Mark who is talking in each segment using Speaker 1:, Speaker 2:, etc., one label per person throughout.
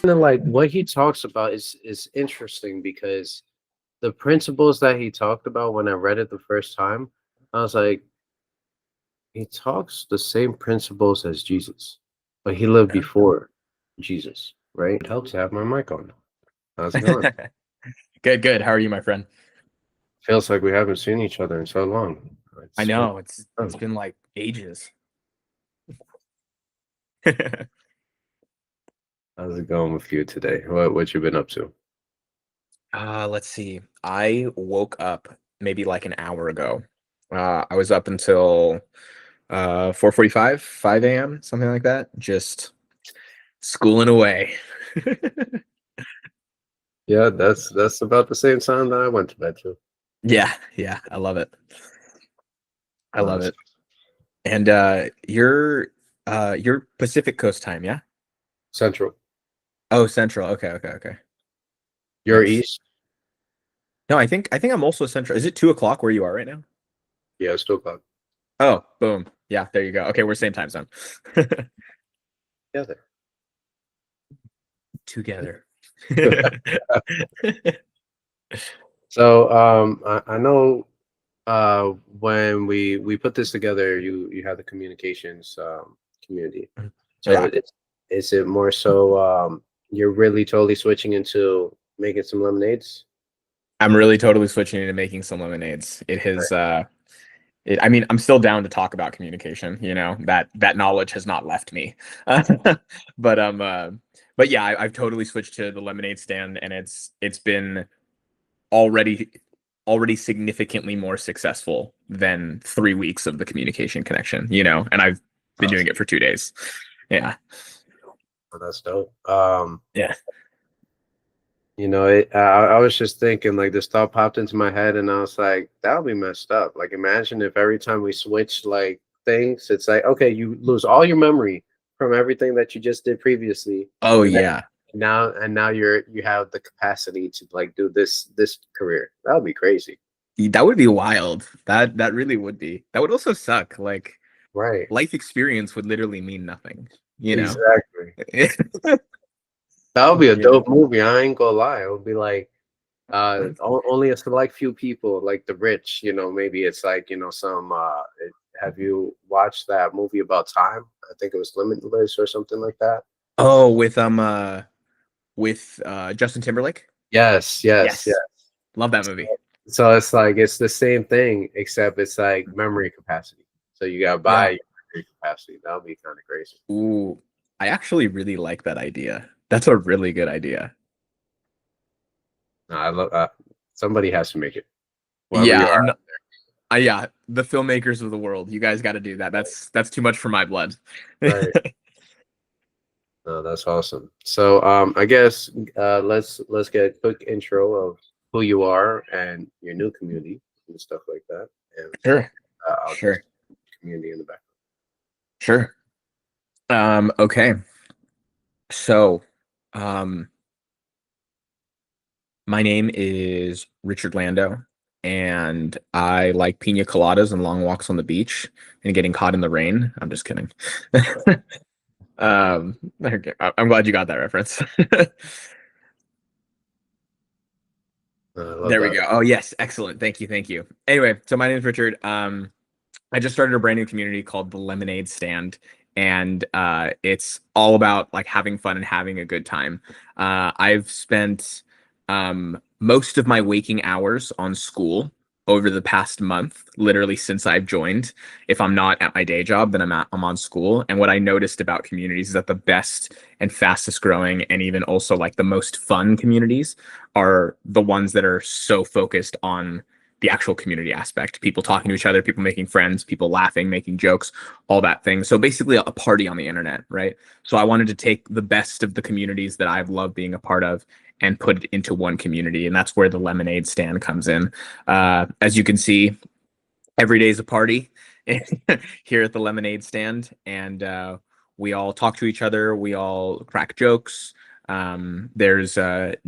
Speaker 1: of like what he talks about is interesting because the principles that he talked about when I read it the first time, I was like, he talks the same principles as Jesus, but he lived
Speaker 2: Yeah.
Speaker 1: before Jesus, right? It helps to have my mic on. How's it going?
Speaker 2: Good, good. How are you, my friend?
Speaker 1: Feels like we haven't seen each other in so long.
Speaker 2: I
Speaker 1: It's been
Speaker 2: know it's
Speaker 1: fun.
Speaker 2: been like ages.
Speaker 1: How's it going with you today? What you been up to?
Speaker 2: Let's see. I woke up maybe like an hour ago. I was up until 4:45, 5 a.m., something like that. Just schooling away.
Speaker 1: Yeah, that's about the same time that I went to bed too.
Speaker 2: Yeah, yeah, I love it. I love
Speaker 1: It's
Speaker 2: it. And you're Pacific Coast time, yeah?
Speaker 1: Central.
Speaker 2: Oh, Central. Okay, okay, okay.
Speaker 1: You're
Speaker 2: Nice.
Speaker 1: East.
Speaker 2: No, I think I'm also Central. Is it 2 o'clock where you are right now?
Speaker 1: Yeah, it's 2 o'clock.
Speaker 2: Oh, boom. Yeah, there you go. Okay, we're same time zone.
Speaker 1: Yeah, there.
Speaker 2: Together.
Speaker 1: So I know when we put this together, you have the communications community. So
Speaker 2: Yeah,
Speaker 1: is it more so you're really totally switching into making some lemonades?
Speaker 2: I'm really totally switching into making some lemonades. It has I mean, I'm still down to talk about communication, that knowledge has not left me. But but yeah, I've totally switched to the lemonade stand, and it's been already already significantly more successful than 3 weeks of the communication connection, and I've been doing
Speaker 1: Awesome.
Speaker 2: it for 2 days. Yeah.
Speaker 1: Oh, that's dope.
Speaker 2: Yeah.
Speaker 1: I was just thinking, like, this thought popped into my head, and I was like, that would be messed up. Like, imagine if every time we switch, like, things, it's like, okay, you lose all your memory from everything that you just did previously,
Speaker 2: Oh
Speaker 1: and then
Speaker 2: yeah.
Speaker 1: now you have the capacity to like do this career. That would be crazy,
Speaker 2: That would be wild. That really would be. That would also suck. Like,
Speaker 1: right?
Speaker 2: life experience would literally mean nothing, you know?
Speaker 1: Exactly. That would be a
Speaker 2: You know?
Speaker 1: dope movie. I ain't gonna lie. It would be like only a select few people, like the rich, maybe it's like, some have you watched that movie about time? I think it was Limitless or something like that.
Speaker 2: Oh, with Justin Timberlake?
Speaker 1: Yes, yes, yes.
Speaker 2: Yes. Love that movie.
Speaker 1: So it's like it's the same thing, except it's like memory capacity. So you gotta buy
Speaker 2: Yeah.
Speaker 1: your memory capacity. That would be kind of crazy.
Speaker 2: Ooh, I actually really like that idea. That's a really good idea.
Speaker 1: No, I love somebody has to make it. Whoever
Speaker 2: Yeah,
Speaker 1: you are.
Speaker 2: yeah, the filmmakers of the world, you guys got to do that. That's too much for my blood.
Speaker 1: Right. No, that's awesome. So I guess let's get a quick intro of who you are and your new community and stuff like that. And
Speaker 2: Sure.
Speaker 1: I'll just
Speaker 2: Sure.
Speaker 1: community in the back.
Speaker 2: Sure. Okay. So, um, my name is Richard Lando, and I like pina coladas and long walks on the beach and getting caught in the rain. I'm just kidding. Okay, I'm glad you got that reference.
Speaker 1: I love
Speaker 2: There we
Speaker 1: that.
Speaker 2: go. Oh yes, excellent. Thank you, thank you. Anyway, so my name is Richard. I just started a brand new community called the Lemonade Stand, and it's all about like having fun and having a good time. I've spent most of my waking hours on school over the past month, literally since I've joined. If I'm not at my day job, then I'm on school. And what I noticed about communities is that the best and fastest growing, and even also like the most fun communities, are the ones that are so focused on the actual community aspect, people talking to each other, people making friends, people laughing, making jokes, all that thing. So basically a party on the internet, right? So I wanted to take the best of the communities that I've loved being a part of and put it into one community. And that's where the lemonade stand comes in. As you can see, every day is a party here at the lemonade stand. And we all talk to each other. We all crack jokes. There's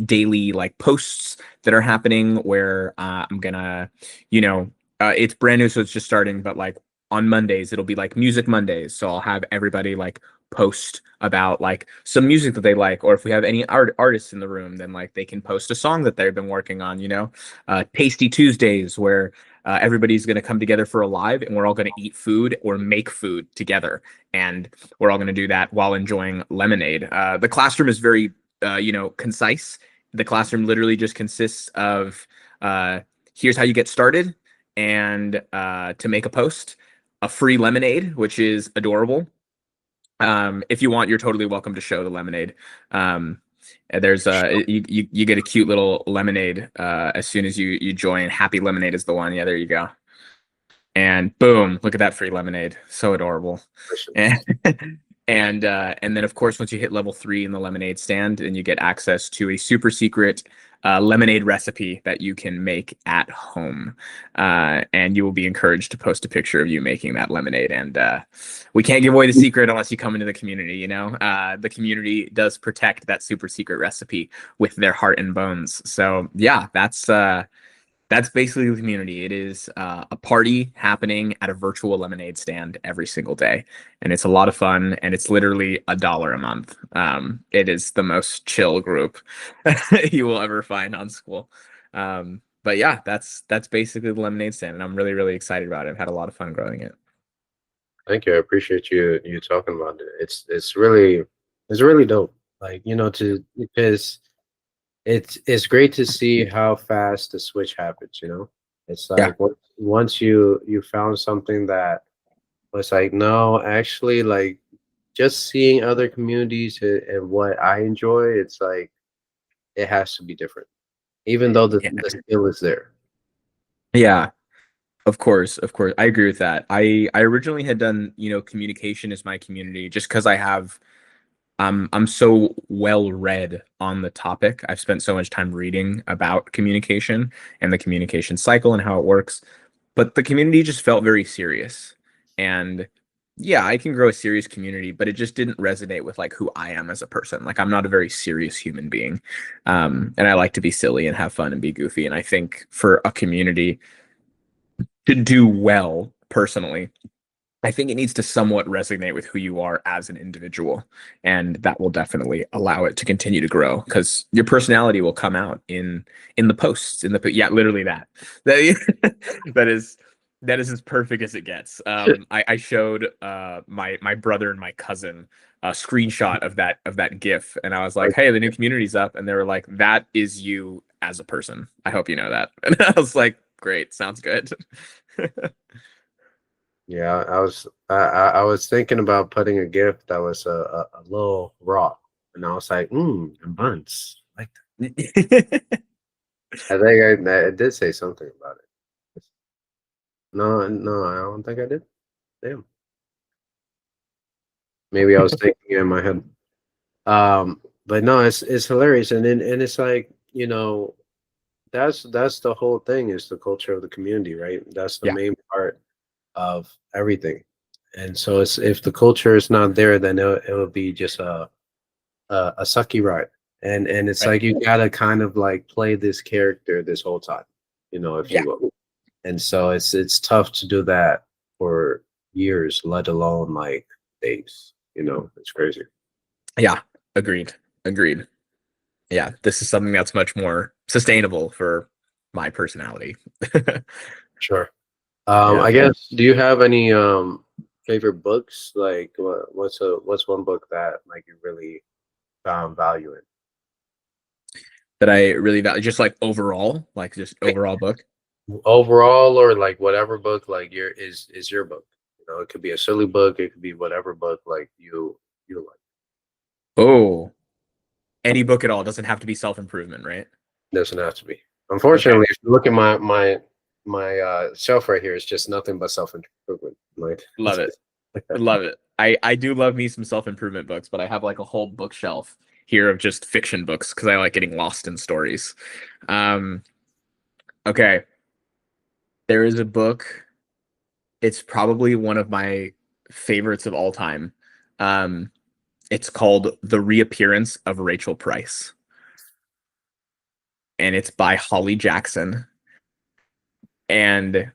Speaker 2: daily like posts that are happening where I'm gonna, it's brand new, so it's just starting, but like on Mondays, it'll be like Music Mondays. So I'll have everybody like post about like some music that they like, or if we have any artists in the room, then like they can post a song that they've been working on, Tasty Tuesdays where everybody's going to come together for a live and we're all going to eat food or make food together. And we're all going to do that while enjoying lemonade. The classroom is very, concise. The classroom literally just consists of here's how you get started and to make a post, a free lemonade, which is adorable. If you want, you're totally welcome to show the lemonade. There's you get a cute little lemonade as soon as you join. Happy Lemonade is the one. Yeah, there you go. And boom, look at that free lemonade. So adorable. And and then of course once you hit level 3 in the lemonade stand, then you get access to a super secret lemonade recipe that you can make at home. And you will be encouraged to post a picture of you making that lemonade. And we can't give away the secret unless you come into the community, the community does protect that super secret recipe with their heart and bones. So yeah, that's basically the community. It is a party happening at a virtual lemonade stand every single day. And it's a lot of fun. And it's literally $1 a month. It is the most chill group you will ever find on school. But yeah, that's basically the lemonade stand. And I'm really, really excited about it. I've had a lot of fun growing it.
Speaker 1: Thank you. I appreciate you talking about it. It's really dope. Like, to because it's great to see how fast the switch happens, It's
Speaker 2: Yeah.
Speaker 1: like once you found something that was like, no, actually, like just seeing other communities and what I enjoy, it's like it has to be different, even though the
Speaker 2: Yeah.
Speaker 1: the skill is there.
Speaker 2: Yeah. Of course, of course. I agree with that. I originally had done, communication as my community just because I'm so well read on the topic. I've spent so much time reading about communication and the communication cycle and how it works. But the community just felt very serious. And yeah, I can grow a serious community, but it just didn't resonate with like who I am as a person. Like I'm not a very serious human being. And I like to be silly and have fun and be goofy. And I think for a community to do well personally, I think it needs to somewhat resonate with who you are as an individual, and that will definitely allow it to continue to grow because your personality will come out in the posts, yeah, literally that that is that is as perfect as it gets. I showed my brother and my cousin a screenshot of that GIF, and I was like,
Speaker 1: Like,
Speaker 2: "Hey, the new community's up," and they were like, "That is you as a person. I hope you know that." And I was like, "Great, sounds good."
Speaker 1: yeah, I was thinking about putting a gift that was a little raw, and I was like, and buns. Like I think I did say something about it. No, no, I don't think I did. Damn. Maybe I was thinking it in my head. But no, it's hilarious, and it's like, that's the whole thing is the culture of the community, right? That's the
Speaker 2: Yeah,
Speaker 1: main part of everything. And so it's if the culture is not there, then it'll be just a sucky ride. And it's
Speaker 2: right.
Speaker 1: like you gotta kind of like play this character this whole time, if you
Speaker 2: Yeah.
Speaker 1: will. And so it's tough to do that for years, let alone like days. It's crazy.
Speaker 2: Yeah, agreed. Agreed. Yeah, this is something that's much more sustainable for my personality.
Speaker 1: Sure.
Speaker 2: Yeah.
Speaker 1: I guess. Do you have any favorite books? Like, what's one book that like you really found value in?
Speaker 2: That I really value, just like overall, like just
Speaker 1: Like,
Speaker 2: overall book.
Speaker 1: overall, or like whatever book like is your book. It could be a silly book. It could be whatever book like you like.
Speaker 2: Oh, any book at all doesn't have to be self-improvement, right?
Speaker 1: Doesn't have to be.
Speaker 2: Okay.
Speaker 1: Unfortunately, if you look at my shelf right here, it's just nothing but self improvement. Like,
Speaker 2: Love it. Love it. I do love me some self-improvement books, but I have like a whole bookshelf here of just fiction books because I like getting lost in stories. Um, okay. There is a book. It's probably one of my favorites of all time. Um, it's called The Reappearance of Rachel Price, and it's by Holly Jackson. And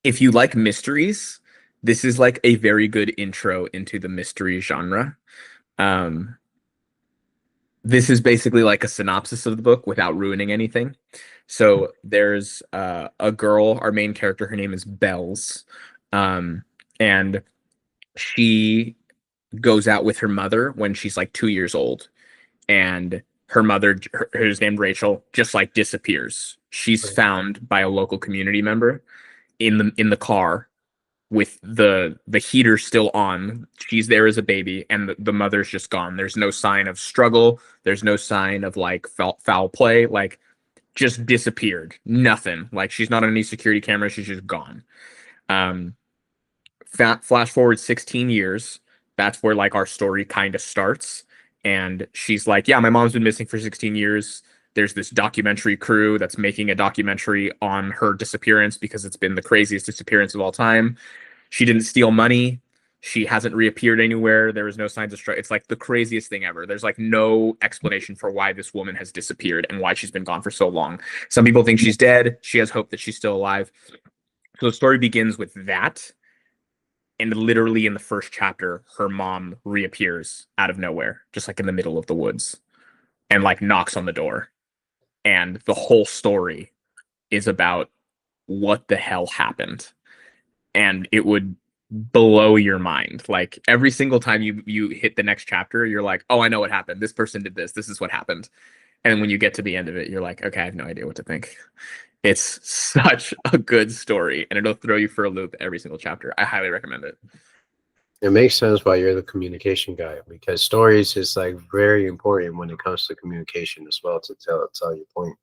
Speaker 2: if you like mysteries, This is like a very good intro into the mystery genre. Um, this is basically like a synopsis of the book without ruining anything. So there's a girl, our main character, her name is Bells, um, and she goes out with her mother when she's like 2 years old, and her mother, who's named Rachel, just like disappears. She's
Speaker 1: Right.
Speaker 2: found by a local community member in the car with the heater still on. She's there as a baby, and the mother's just gone. There's no sign of struggle. There's no sign of like foul play. Like just disappeared. Nothing. Like she's not on any security camera. She's just gone. Um, flash forward 16 years. That's where like our story kind of starts. And she's like, yeah, my mom's been missing for 16 years. There's this documentary crew that's making a documentary on her disappearance because it's been the craziest disappearance of all time. She didn't steal money. She hasn't reappeared anywhere. There was no signs of struggle. It's like the craziest thing ever. There's like no explanation for why this woman has disappeared and why she's been gone for so long. Some people think she's dead. She has hope that she's still alive. So the story begins with that. And literally in the first chapter, her mom reappears out of nowhere, just like in the middle of the woods, and like knocks on the door. And the whole story is about what the hell happened. And it would blow your mind. Like every single time you hit the next chapter, you're like, oh, I know what happened. This person did this. This is what happened. And then when you get to the end of it, you're like, okay, I have no idea what to think. It's such a good story, and it'll throw you for a loop every single chapter. I highly recommend it.
Speaker 1: It makes sense why you're the communication guy, because stories is like very important when it comes to communication as well, to tell your point.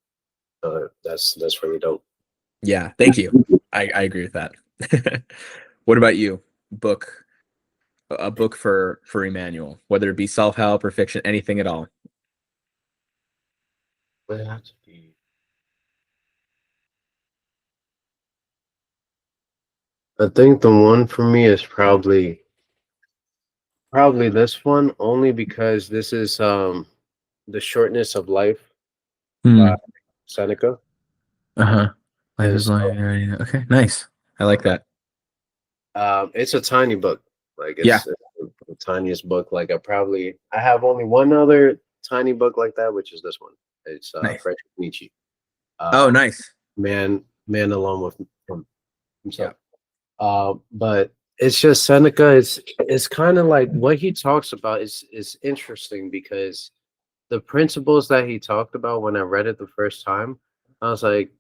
Speaker 1: That's really dope.
Speaker 2: Yeah, thank you. I agree with that. What about you? Book a book for Emmanuel, whether it be self-help or fiction, anything at all.
Speaker 1: Would it have to be? I think the one for me is probably this one, only because this is The Shortness of Life by
Speaker 2: Hmm.
Speaker 1: Seneca.
Speaker 2: Uh-huh. Life
Speaker 1: And
Speaker 2: is
Speaker 1: so
Speaker 2: life. Okay, nice. I like that.
Speaker 1: it's a tiny book. Like
Speaker 2: Yeah,
Speaker 1: it's the tiniest book. Like I have only one other tiny book like that, which is this one. It's
Speaker 2: nice.
Speaker 1: Frederick Nietzsche.
Speaker 2: Oh,
Speaker 1: Uh
Speaker 2: nice.
Speaker 1: Man alone with from
Speaker 2: Yeah.
Speaker 1: himself. But it's just Seneca. It's kind of like what he talks about is interesting, because the principles that he talked about when I read it the first time, I was like,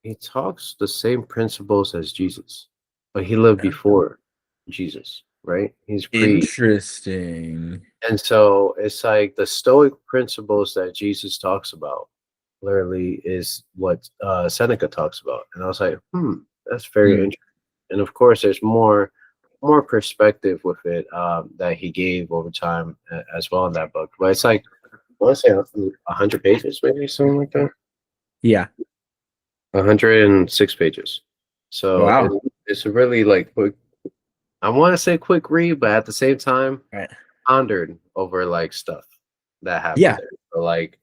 Speaker 1: he talks the same principles as Jesus, but he lived before Jesus, right? He's pre,
Speaker 2: Interesting.
Speaker 1: and so it's like the Stoic principles that Jesus talks about literally is what Seneca talks about, and I was like, that's very
Speaker 2: Hmm.
Speaker 1: interesting. And of course, there's more perspective with it that he gave over time as well in that book. But it's like I want to say 100 pages, maybe something like that.
Speaker 2: Yeah.
Speaker 1: 106 pages. So
Speaker 2: Wow.
Speaker 1: it's a really like quick. I want to say quick read, but at the same time,
Speaker 2: Right.
Speaker 1: pondered over like stuff that happened
Speaker 2: Yeah,
Speaker 1: there. So like,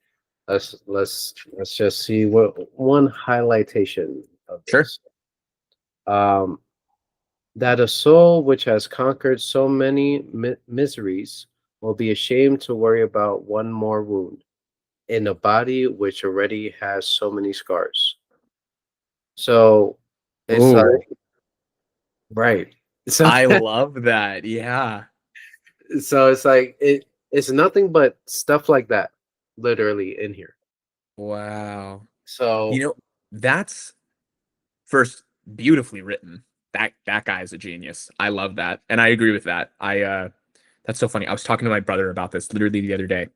Speaker 1: let's just see what one highlightation of
Speaker 2: sure.
Speaker 1: this. Um, that a soul which has conquered so many miseries will be ashamed to worry about one more wound in a body which already has so many scars. So it's like,
Speaker 2: Oh,
Speaker 1: right. So
Speaker 2: I love that. Yeah.
Speaker 1: so it's like it's nothing but stuff like that literally in here.
Speaker 2: Wow. You
Speaker 1: So
Speaker 2: know, that's first beautifully written. That guy is a genius. I love that. And I agree with that. I That's so funny. I was talking to my brother about this literally the other day.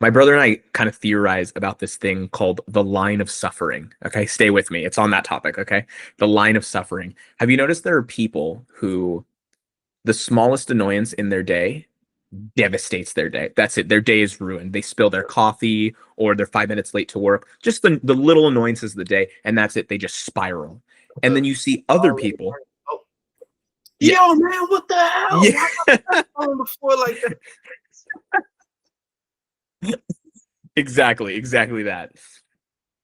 Speaker 2: My brother and I kind of theorize about this thing called the line of suffering. Okay, stay with me. It's on that topic, okay? The line of suffering. Have you noticed there are people who the smallest annoyance in their day devastates their day. That's it. Their day is ruined. They spill their coffee or they're 5 minutes late to work. Just the little annoyances of the day, and that's it. They just spiral. And then you see other
Speaker 1: oh,
Speaker 2: people.
Speaker 1: oh,
Speaker 2: Yeah.
Speaker 1: yo man, what the hell?
Speaker 2: Yeah.
Speaker 1: Why on the floor like that?
Speaker 2: Exactly that.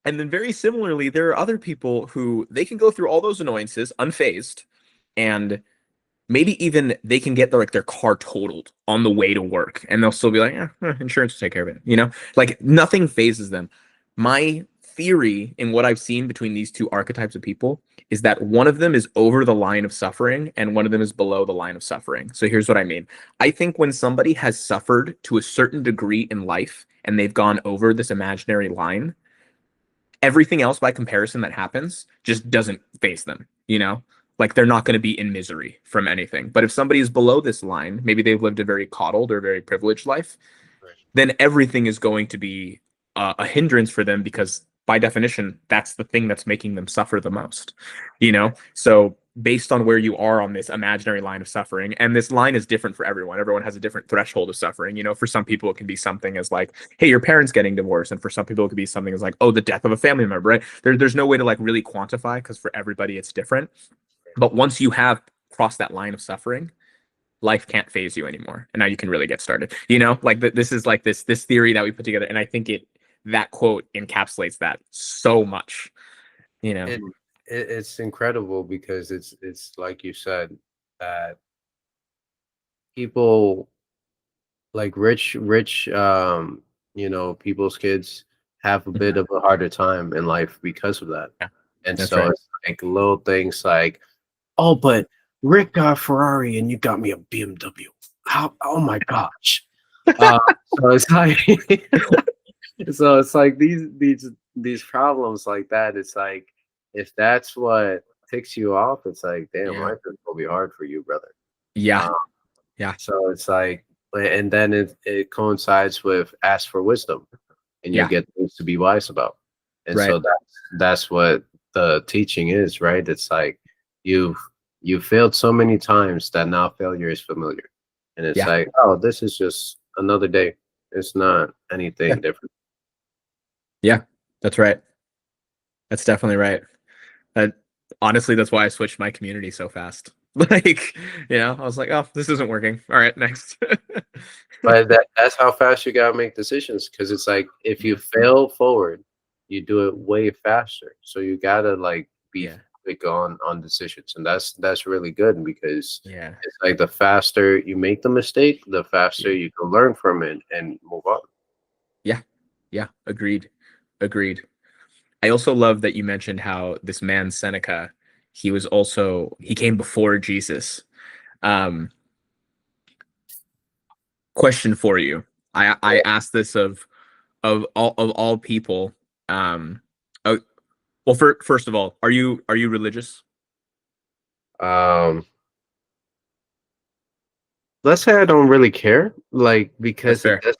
Speaker 2: And then very similarly, there are other people who they can go through all those annoyances unfazed, and maybe even they can get their car totaled on the way to work, and they'll still be like, insurance will take care of it. Like nothing phases them. My theory in what I've seen between these two archetypes of people is that one of them is over the line of suffering and one of them is below the line of suffering. So here's what I mean. I think when somebody has suffered to a certain degree in life and they've gone over this imaginary line, everything else by comparison that happens just doesn't face them. Like they're not going to be in misery from anything. But if somebody is below this line, maybe they've lived a very coddled or very privileged life,
Speaker 1: Right.
Speaker 2: then everything is going to be a hindrance for them, because by definition, that's the thing that's making them suffer the most. So based on where you are on this imaginary line of suffering, and this line is different for everyone has a different threshold of suffering. For some people it can be something as like, hey, your parents getting divorced, and for some people it could be something as like, oh, the death of a family member, right? There's no way to like really quantify, because for everybody it's different. But once you have crossed that line of suffering, life can't phase you anymore, and now you can really get started. Like this is like this theory that we put together, and I think that quote encapsulates that so much.
Speaker 1: And it's incredible because it's like you said that people like rich people's kids have a bit
Speaker 2: Mhm.
Speaker 1: of a harder time in life because of that.
Speaker 2: Yeah,
Speaker 1: And
Speaker 2: that's
Speaker 1: so
Speaker 2: right.
Speaker 1: it's like little things like, oh, but Rick got a Ferrari and you got me a BMW. How? Oh my gosh. Uh, so it's like, so it's like these problems like that. It's like if that's what ticks you off, it's like, damn,
Speaker 2: Yeah,
Speaker 1: life is gonna be hard for you, brother.
Speaker 2: yeah,
Speaker 1: Um,
Speaker 2: yeah,
Speaker 1: so it's like, and then it coincides with ask for wisdom, and you'll
Speaker 2: yeah.
Speaker 1: get things to be wise about. And
Speaker 2: Right.
Speaker 1: so that's what the teaching is, right? It's like you've you failed so many times that now failure is familiar, and it's
Speaker 2: Yeah,
Speaker 1: like, oh, this is just another day. It's not
Speaker 2: yeah,
Speaker 1: anything different.
Speaker 2: yeah. That's right. That's definitely right. That honestly, that's why I switched my community so fast. I was like, oh, this isn't working. All right, next.
Speaker 1: But that's how fast you gotta make decisions because it's like if you
Speaker 2: Yeah,
Speaker 1: fail forward, you do it way faster. So you gotta like be
Speaker 2: yeah,
Speaker 1: quick on decisions, and that's really good because
Speaker 2: yeah,
Speaker 1: it's like the faster you make the mistake, the faster
Speaker 2: yeah,
Speaker 1: you can learn from it and move on.
Speaker 2: yeah, yeah. Agreed. Agreed. I also love that you mentioned how this man Seneca, he came before Jesus. Um, Question for you. I asked this of all people. Um, oh, well, first of all, are you religious?
Speaker 1: Um, let's say I don't really care, like
Speaker 2: That's
Speaker 1: because it
Speaker 2: fair.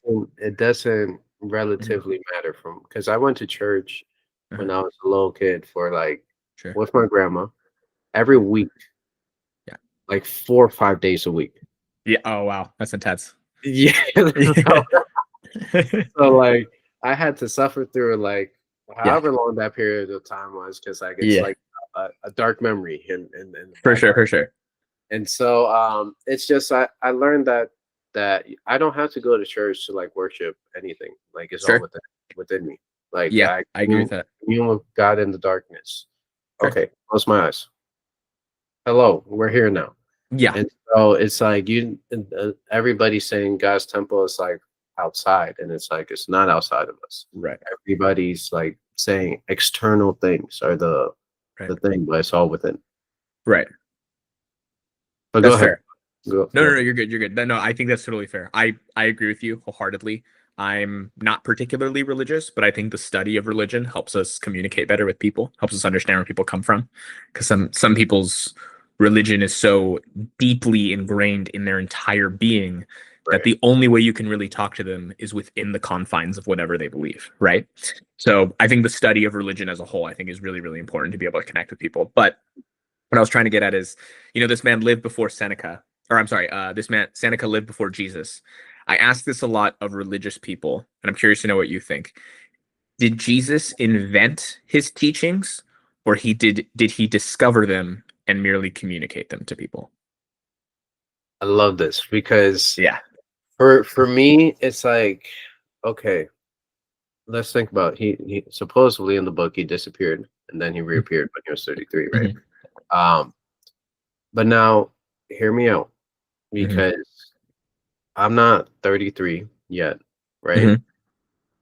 Speaker 1: doesn't
Speaker 2: Mhm.
Speaker 1: relatively matter from because I went to church
Speaker 2: Uh-huh.
Speaker 1: when I was a little kid for like
Speaker 2: Sure.
Speaker 1: with my grandma every
Speaker 2: Yeah.
Speaker 1: week,
Speaker 2: Yeah.
Speaker 1: like 4 or 5 days a week.
Speaker 2: Yeah. Oh wow, that's intense.
Speaker 1: Yeah.
Speaker 2: Yeah.
Speaker 1: So like I had to suffer through like
Speaker 2: Yeah.
Speaker 1: however long that period of time was because like it's
Speaker 2: Yeah.
Speaker 1: like a dark memory in the
Speaker 2: For
Speaker 1: back
Speaker 2: sure.
Speaker 1: of
Speaker 2: For sure.
Speaker 1: and so it's just I learned that I don't have to go to church to like worship anything. Like it's all
Speaker 2: Sure.
Speaker 1: within me. Like
Speaker 2: Yeah,
Speaker 1: I
Speaker 2: I agree with that.
Speaker 1: commune with God in the darkness.
Speaker 2: Sure.
Speaker 1: Okay, close my eyes. Hello, we're here now.
Speaker 2: Yeah.
Speaker 1: And so it's like everybody's saying God's temple is like outside, and it's like it's not outside of us.
Speaker 2: Right.
Speaker 1: Everybody's like saying external things are
Speaker 2: Right.
Speaker 1: the thing, but it's all within.
Speaker 2: Right.
Speaker 1: But go
Speaker 2: That's
Speaker 1: ahead.
Speaker 2: fair. No,
Speaker 1: Go
Speaker 2: no, no,
Speaker 1: ahead.
Speaker 2: you're good. You're good. No, I think that's totally fair. I agree with you wholeheartedly. I'm not particularly religious, but I think the study of religion helps us communicate better with people, helps us understand where people come from. Because some people's religion is so deeply ingrained in their entire being that
Speaker 1: Right.
Speaker 2: the only way you can really talk to them is within the confines of whatever they believe, right? So I think the study of religion as a whole, I think, is really, really important to be able to connect with people. But what I was trying to get at is, this man lived before Seneca, or I'm sorry, this man Seneca lived before Jesus. I ask this a lot of religious people, and I'm curious to know what you think. Did Jesus invent his teachings, or did he discover them and merely communicate them to people?
Speaker 1: I love this because
Speaker 2: Yeah.
Speaker 1: for me, it's like okay, let's think about he supposedly in the book he disappeared and then he reappeared when he was 33, right?
Speaker 2: Mhm.
Speaker 1: Um, But now, hear me out,
Speaker 2: Hmm.
Speaker 1: because I'm not 33 yet, right?
Speaker 2: Hmm.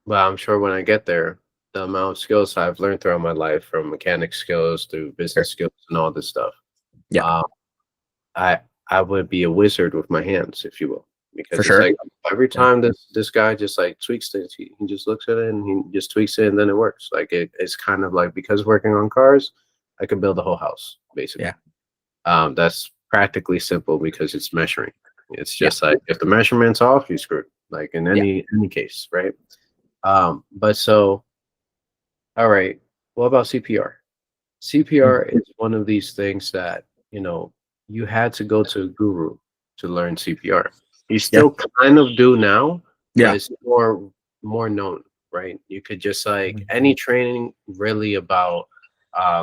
Speaker 1: But I'm sure when I get there, the amount of skills I've learned throughout my life, from mechanic skills through
Speaker 2: Sure.
Speaker 1: business skills and all this stuff,
Speaker 2: Yeah,
Speaker 1: um, I I would be a wizard with my hands, if you will,
Speaker 2: for
Speaker 1: because it's
Speaker 2: sure.
Speaker 1: like every
Speaker 2: Yeah.
Speaker 1: time this guy just like tweaks things, he just looks at it and he just tweaks it and then it works. Like it's kind of like, because working on cars, I can build a whole house basically.
Speaker 2: Yeah.
Speaker 1: That's practically simple because it's measuring. It's
Speaker 2: Yeah.
Speaker 1: just like if the measurement's off, you screwed. Like in
Speaker 2: Yeah.
Speaker 1: any case, right? But so, all right, what about CPR? CPR
Speaker 2: Mhm.
Speaker 1: is one of these things that, you had to go to a guru to learn CPR. You
Speaker 2: Yeah.
Speaker 1: still kind of do now, but
Speaker 2: Yeah.
Speaker 1: it's more known, right? You could just like
Speaker 2: Mhm.
Speaker 1: any training really about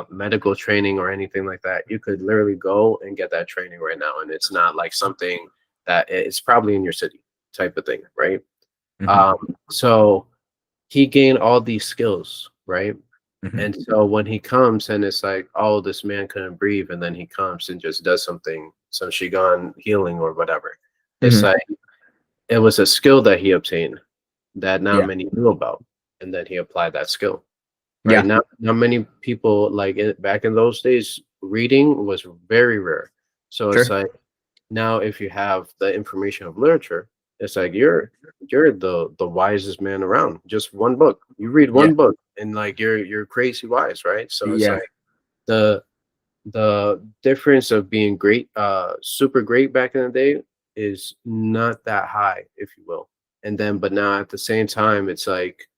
Speaker 1: medical training or anything like that, you could literally go and get that training right now, and it's not like something that it's probably in your city type of thing, right?
Speaker 2: Mhm.
Speaker 1: So he gained all these skills, right?
Speaker 2: Mhm.
Speaker 1: And so when he comes and it's like, oh, this man couldn't breathe, and then he comes and just does something, some Shigan healing or whatever. It's
Speaker 2: Mhm.
Speaker 1: like it was a skill that he obtained that not
Speaker 2: Yeah.
Speaker 1: many knew about, and then he applied that skill. Right?
Speaker 2: Yeah.
Speaker 1: Not many people, like back in those days, reading was very rare. So it's
Speaker 2: Sure.
Speaker 1: like now if you have the information of literature, it's like you're the wisest man around. Just one book. You read
Speaker 2: Yeah.
Speaker 1: one book and like you're crazy wise, right? So it's
Speaker 2: Yeah.
Speaker 1: like the the difference of being great, super great back in the day is not that high, if you will. And then but now at the same time, it's like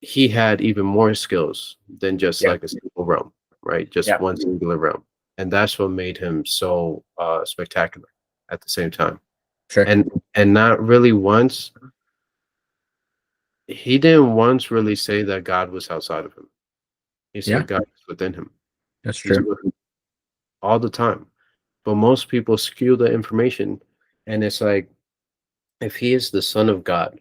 Speaker 1: he had even more skills than just
Speaker 2: Yeah.
Speaker 1: like a single realm, right? Just
Speaker 2: Yeah.
Speaker 1: one singular realm. And that's what made him so spectacular at the same time.
Speaker 2: Sure.
Speaker 1: And not really once, he didn't once really say that God was outside of him. He
Speaker 2: Yeah.
Speaker 1: said God is within him.
Speaker 2: That's
Speaker 1: He's
Speaker 2: true.
Speaker 1: with him all the time. But most people skew the information, and it's like, if he is the son of God,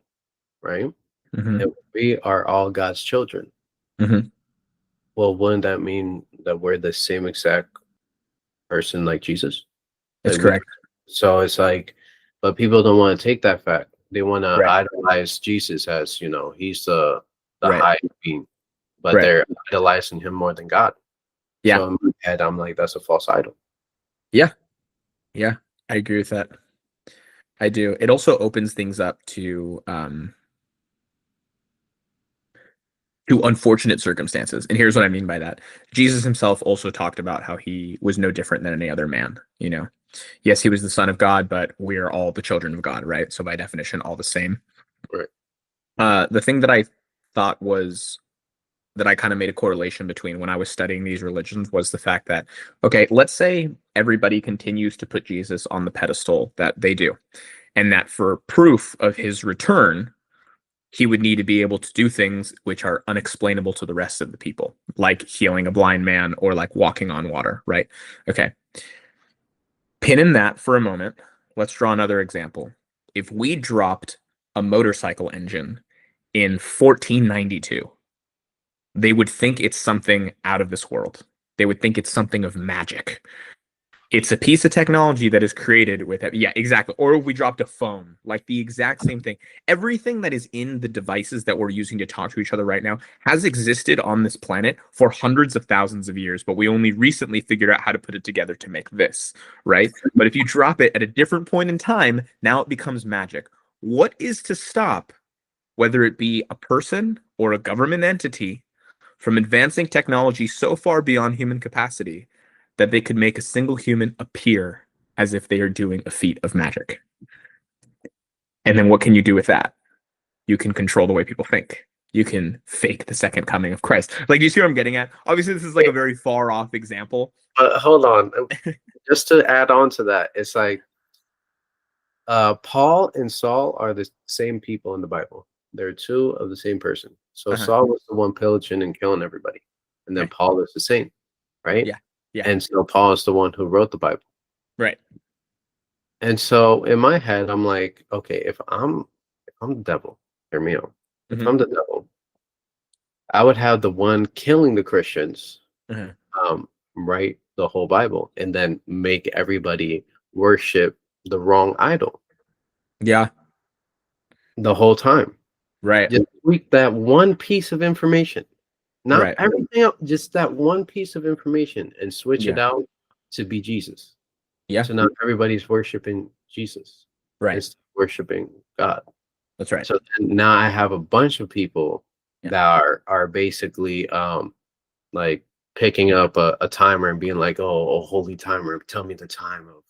Speaker 1: right?
Speaker 2: Hmm.
Speaker 1: And we are all God's children.
Speaker 2: Hmm.
Speaker 1: Well, wouldn't that mean that we're the same exact person like Jesus?
Speaker 2: That's
Speaker 1: Like we,
Speaker 2: correct.
Speaker 1: so it's like, but people don't want to take that fact. They want to
Speaker 2: Right.
Speaker 1: idolize Jesus as, he's the
Speaker 2: Right.
Speaker 1: high being, but
Speaker 2: Right.
Speaker 1: they're idolizing him more than God.
Speaker 2: Yeah.
Speaker 1: So in my head, I'm like, that's a false idol.
Speaker 2: Yeah. Yeah. I agree with that. I do. It also opens things up to unfortunate circumstances. And here's what I mean by that. Jesus himself also talked about how he was no different than any other man, you know. Yes, he was the son of God, but we're all the children of God, right? So by definition, all the same.
Speaker 1: Right.
Speaker 2: The thing that I thought was that I kind of made a correlation between when I was studying these religions was the fact that, okay, let's say everybody continues to put Jesus on the pedestal that they do, and that for proof of his return, he would need to be able to do things which are unexplainable to the rest of the people, like healing a blind man or like walking on water, right? Okay. Pin in that for a moment. Let's draw another example. If we dropped a motorcycle engine in 1492, they would think it's something out of this world. They would think it's something of magic. It's a piece of technology that is created with it. Yeah, exactly. Or we dropped a phone, like the exact same thing. Everything that is in the devices that we're using to talk to each other right now has existed on this planet for hundreds of thousands of years, but we only recently figured out how to put it together to make this, right? But if you drop it at a different point in time, now it becomes magic. What is to stop, whether it be a person or a government entity, from advancing technology so far beyond human capacity that they could make a single human appear as if they are doing a feat of magic? And then what can you do with that? You can control the way people think. You can fake the second coming of Christ. Like, do you see what I'm getting at? Obviously, this is like a very far off example.
Speaker 1: But hold on, just to add on to that, it's like Paul and Saul are the same people in the Bible. They're two of the same person. So
Speaker 2: Uh-huh.
Speaker 1: Saul was the one pillaging and killing everybody, and then
Speaker 2: Okay.
Speaker 1: Paul is the same, right?
Speaker 2: Yeah. Yeah.
Speaker 1: And so Paul is the one who wrote the Bible.
Speaker 2: Right.
Speaker 1: And so in my head, I'm like, okay, if I'm the devil, hear me out. If
Speaker 2: Hmm.
Speaker 1: I'm the devil, I would have the one killing the Christians,
Speaker 2: Uh-huh.
Speaker 1: right the whole Bible and then make everybody worship the wrong idol
Speaker 2: Yeah.
Speaker 1: the whole time.
Speaker 2: Right.
Speaker 1: Just tweak that one piece of information, not
Speaker 2: Right.
Speaker 1: everything else, just that one piece of information and switch it
Speaker 2: Yeah.
Speaker 1: out to be Jesus.
Speaker 2: Yeah.
Speaker 1: So now everybody's worshiping Jesus
Speaker 2: Right.
Speaker 1: instead of worshiping God.
Speaker 2: That's right.
Speaker 1: So then now I have a bunch of people
Speaker 2: Yeah.
Speaker 1: that are basically like picking up a timer and being like, oh, holy timer, tell me the time of